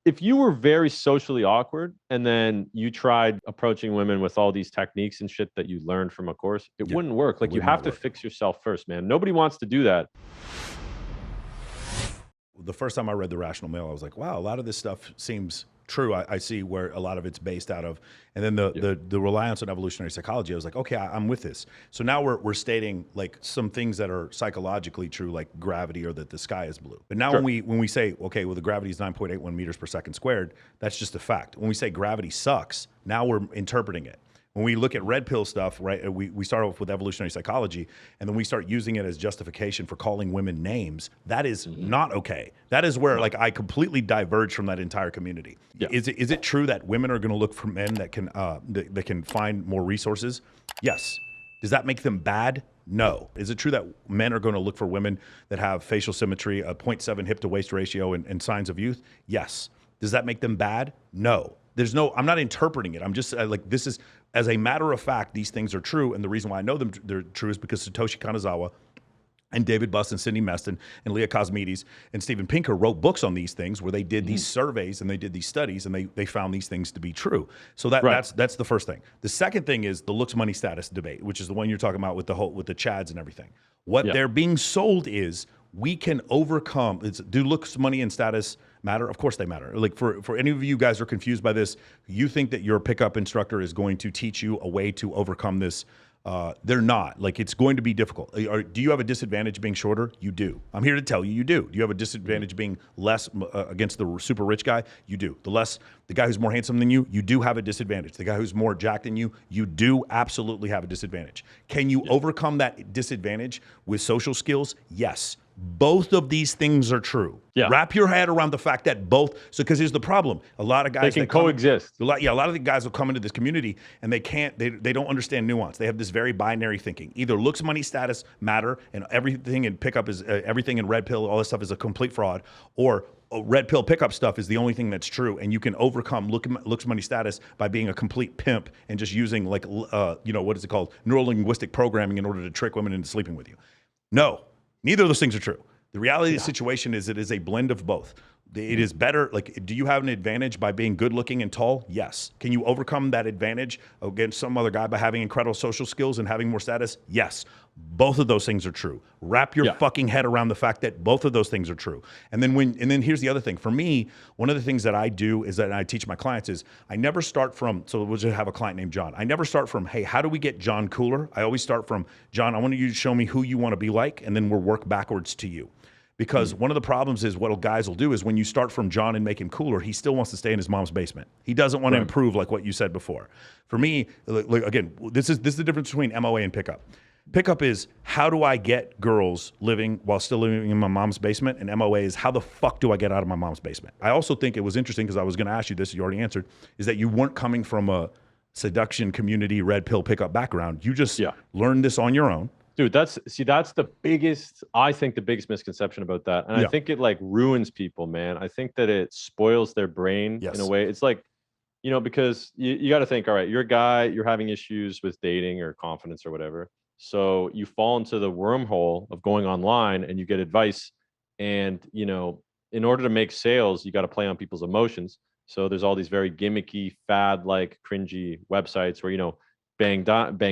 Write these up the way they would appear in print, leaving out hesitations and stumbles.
if you were very socially awkward and then you tried approaching women with all these techniques and shit that you learned from a course, it wouldn't work. Like, you have to fix yourself first, man. Nobody wants to do that. The first time I read The Rational Male, I was like, wow, a lot of this stuff seems true. I see where a lot of it's based out of. And then the reliance on evolutionary psychology, I was like, okay, I'm with this. So now we're stating like some things that are psychologically true, like gravity or that the sky is blue. But now when we say, okay, well, the gravity is 9.81 meters per second squared, that's just a fact. When we say gravity sucks, now we're interpreting it. When we look at red pill stuff, right, we start off with evolutionary psychology, and then we start using it as justification for calling women names. That is not okay. That is where, like, I completely diverge from that entire community. Yeah. Is it true that women are going to look for men that can find more resources? Yes. Does that make them bad? No. Is it true that men are going to look for women that have facial symmetry, a 0.7 hip to waist ratio, and signs of youth? Yes. Does that make them bad? No. I'm not interpreting it. I'm just like, this is, as a matter of fact, these things are true. And the reason why I know they're true is because Satoshi Kanazawa and David Buss and Sidney Meston and Leah Cosmides and Steven Pinker wrote books on these things where they did these surveys and they did these studies and they found these things to be true. So that's the first thing. The second thing is the looks, money, status debate, which is the one you're talking about with the Chads and everything. What they're being sold is we can overcome. Do looks, money, and status matter? Of course they matter. Like for any of you guys who are confused by this, you think that your pickup instructor is going to teach you a way to overcome this. They're not. Like, it's going to be difficult. Do you have a disadvantage being shorter? You do. I'm here to tell you, you do. Do you have a disadvantage being less against the super rich guy? You do. The guy who's more handsome than you do have a disadvantage. The guy who's more jacked than you do absolutely have a disadvantage. Can you overcome that disadvantage with social skills? Yes. Both of these things are true. Yeah. Wrap your head around the fact that because here's the problem. A lot of guys, they can coexist. A lot of the guys will come into this community and they don't understand nuance. They have this very binary thinking. Either looks, money, status matter, and everything in pickup is, everything in red pill, all this stuff is a complete fraud, or red pill pickup stuff is the only thing that's true, and you can overcome looks, money, status by being a complete pimp and just using what is it called? Neuro-linguistic programming in order to trick women into sleeping with you. No. Neither of those things are true. The reality of the situation is it is a blend of both. It is better. Like, do you have an advantage by being good looking and tall? Yes. Can you overcome that advantage against some other guy by having incredible social skills and having more status? Yes. Both of those things are true. Wrap your fucking head around the fact that both of those things are true. And then here's the other thing. For me, one of the things that I do is that I teach my clients is I never start from, so we'll just have a client named John. I never start from, hey, how do we get John cooler? I always start from, John, I want you to show me who you want to be like, and then we'll work backwards to you. Because one of the problems is what guys will do is when you start from John and make him cooler, he still wants to stay in his mom's basement. He doesn't want to improve, like what you said before. For me, again, this is the difference between MOA and pickup. Pickup is, how do I get girls living while still living in my mom's basement? And MOA is, how the fuck do I get out of my mom's basement? I also think it was interesting, because I was going to ask you this, you already answered, is that you weren't coming from a seduction community red pill pickup background. You just learned this on your own. Dude, that's the biggest misconception about that. And I think it like ruins people, man. I think that it spoils their brain in a way. It's like, because you got to think, all right, you're a guy, you're having issues with dating or confidence or whatever. So you fall into the wormhole of going online and you get advice. And, in order to make sales, you got to play on people's emotions. So there's all these very gimmicky, fad-like, cringy websites where, bang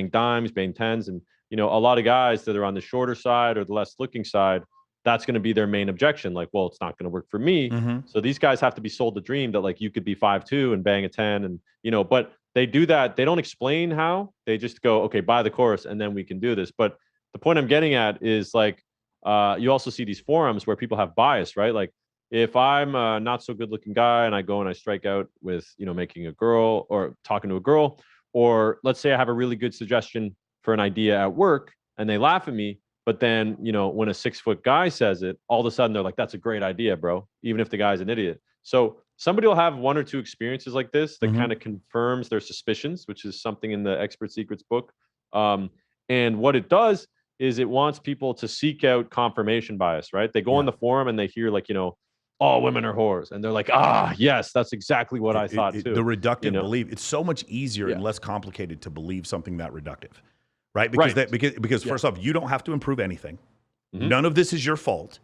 dimes, bang tens, and a lot of guys that are on the shorter side or the less looking side, that's going to be their main objection. Like, well, it's not going to work for me. So these guys have to be sold the dream that like you could be 5'2" and bang a 10, and but they do that. They don't explain how. They just go, okay, buy the course and then we can do this. But the point I'm getting at is like, you also see these forums where people have bias, right? Like, if I'm a not so good looking guy and I go and I strike out with, making a girl or talking to a girl, or let's say I have a really good suggestion for an idea at work and they laugh at me, but then, when a 6-foot guy says it, all of a sudden they're like, that's a great idea, bro, even if the guy's an idiot. So somebody will have one or two experiences like this that kind of confirms their suspicions, which is something in the Expert Secrets book. And what it does is it wants people to seek out confirmation bias, right? They go on the forum and they hear like, all women are whores. And they're like, yes, that's exactly what I thought too. The reductive belief, it's so much easier and less complicated to believe something that reductive, right? Because first off, you don't have to improve anything. None of this is your fault.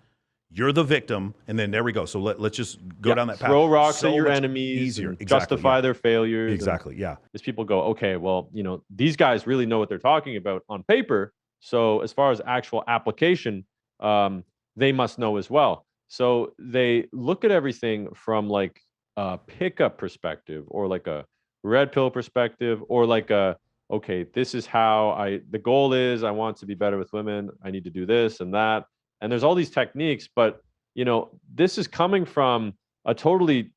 You're the victim, and then there we go. So let's just go down that path. Throw rocks at your enemies, easier. Exactly, justify their failures. Exactly, yeah. As people go, okay, well, these guys really know what they're talking about on paper. So as far as actual application, they must know as well. So they look at everything from like a pickup perspective, or like a red pill perspective, or like okay, this is how the goal is, I want to be better with women. I need to do this and that. And there's all these techniques, but this is coming from a totally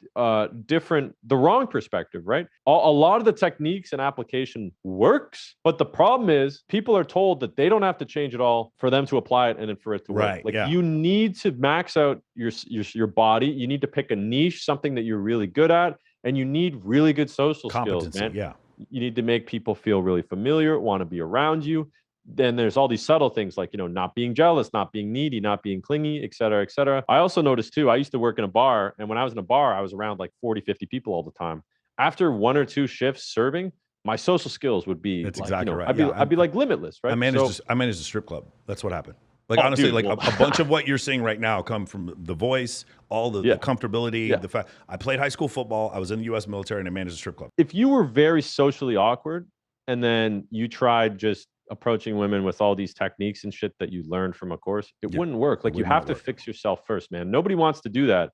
different, the wrong perspective, right? A lot of the techniques and application works, but the problem is people are told that they don't have to change it all for them to apply it and then for it to work. Like you need to max out your body. You need to pick a niche, something that you're really good at, and you need really good social skills, man. Yeah. You need to make people feel really familiar, want to be around you. Then there's all these subtle things like, not being jealous, not being needy, not being clingy, et cetera, et cetera. I also noticed too, I used to work in a bar, and when I was in a bar, I was around like 40, 50 people all the time. After 1 or 2 shifts serving, my social skills would be, that's exactly right. I'd be like limitless, right? I managed a strip club. That's what happened. Like, honestly, dude, a bunch of what you're seeing right now come from the voice, all the comfortability, the fact I played high school football, I was in the U.S. military, and I managed a strip club. If you were very socially awkward and then you tried just approaching women with all these techniques and shit that you learned from a course, it wouldn't work. Like, you have to fix yourself first, man. Nobody wants to do that.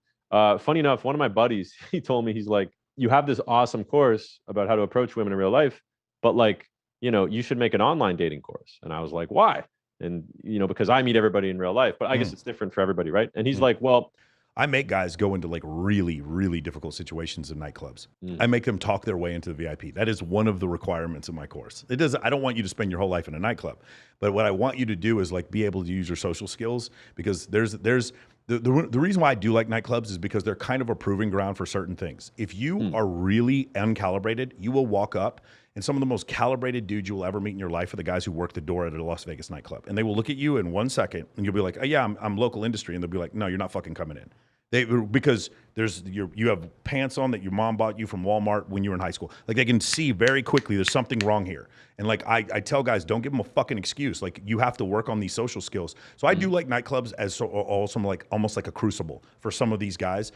Funny enough, one of my buddies, he told me, he's like, you have this awesome course about how to approach women in real life, but like, you should make an online dating course. And I was like, why? And, because I meet everybody in real life, but I guess it's different for everybody, right? And he's like, well, I make guys go into like really, really difficult situations in nightclubs. I make them talk their way into the VIP. That is one of the requirements of my course. I don't want you to spend your whole life in a nightclub, but what I want you to do is like be able to use your social skills, because there's the reason why I do like nightclubs is because they're kind of a proving ground for certain things. If you are really uncalibrated, you will walk up, and some of the most calibrated dudes you will ever meet in your life are the guys who work the door at a Las Vegas nightclub. And they will look at you in 1 second, and you'll be like, oh, yeah, I'm local industry. And they'll be like, no, you're not fucking coming in. Because you have pants on that your mom bought you from Walmart when you were in high school. Like, they can see very quickly there's something wrong here. And like I tell guys, don't give them a fucking excuse. Like, you have to work on these social skills. So I do like nightclubs as also like almost like a crucible for some of these guys.